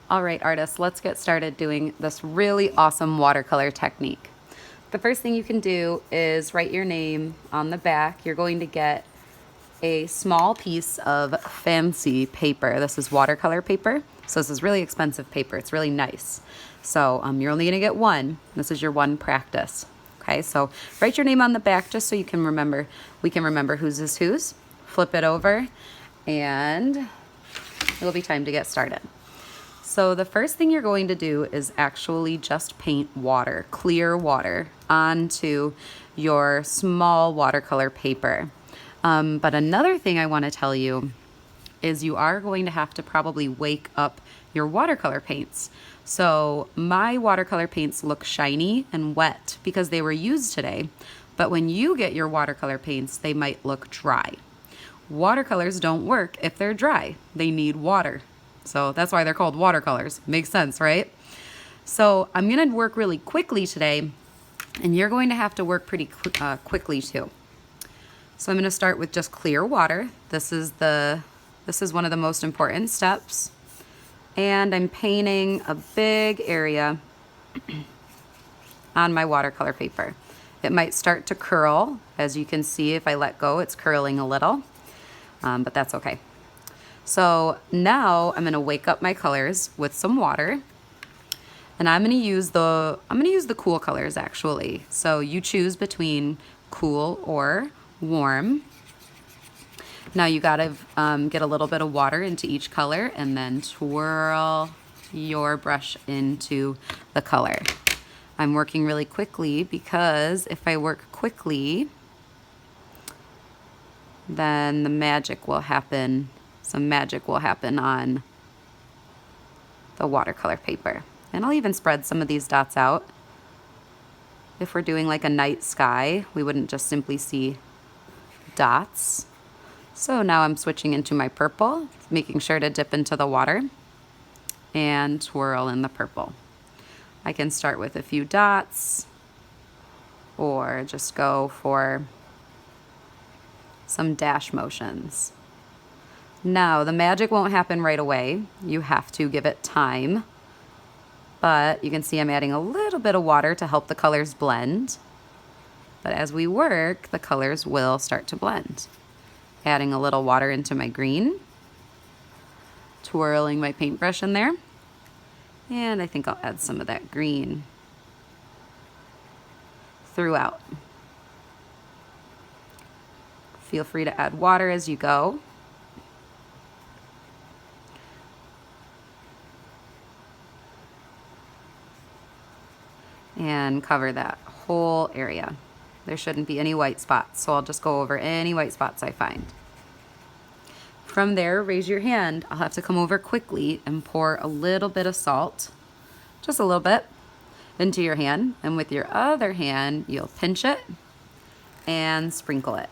All right, artists, let's get started doing this really awesome watercolor technique. The first thing you can do is write your name on the back. You're going to get a small piece of fancy paper. This is watercolor paper, so this is really expensive paper. It's really nice. So you're only gonna get one. This is your one practice. Okay, so write your name on the back just so you can remember, we can remember whose is whose. Flip it over and it'll be time to get started. So the first thing you're going to do is actually just paint water, clear water, onto your small watercolor paper. But another thing I want to tell you is you are going to have to probably wake up your watercolor paints. So my watercolor paints look shiny and wet because they were used today, but when you get your watercolor paints, they might look dry. Watercolors don't work if they're dry. They need water. So that's why they're called watercolors. Makes sense, right? So I'm gonna work really quickly today, and you're going to have to work pretty quickly too. So I'm gonna start with just clear water. This is one of the most important steps. And I'm painting a big area on my watercolor paper. It might start to curl. As you can see, if I let go, it's curling a little, but that's okay. So now I'm gonna wake up my colors with some water, and I'm gonna use the cool colors actually. So you choose between cool or warm. Now you gotta get a little bit of water into each color and then twirl your brush into the color. I'm working really quickly because if I work quickly, then the magic will happen. Some magic will happen on the watercolor paper. And I'll even spread some of these dots out. If we're doing like a night sky, we wouldn't just simply see dots. So now I'm switching into my purple, making sure to dip into the water and twirl in the purple. I can start with a few dots or just go for some dash motions. Now, the magic won't happen right away. You have to give it time. But you can see I'm adding a little bit of water to help the colors blend. But as we work, the colors will start to blend. Adding a little water into my green. Twirling my paintbrush in there. And I think I'll add some of that green throughout. Feel free to add water as you go. And cover that whole area. There shouldn't be any white spots, so I'll just go over any white spots I find. From there, raise your hand. I'll have to come over quickly and pour a little bit of salt, just a little bit, into your hand. And with your other hand, you'll pinch it and sprinkle it.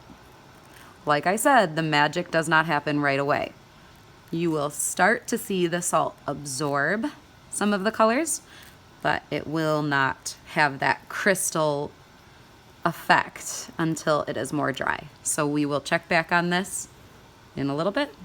Like I said, the magic does not happen right away. You will start to see the salt absorb some of the colors, but it will not have that crystal effect until it is more dry. So we will check back on this in a little bit.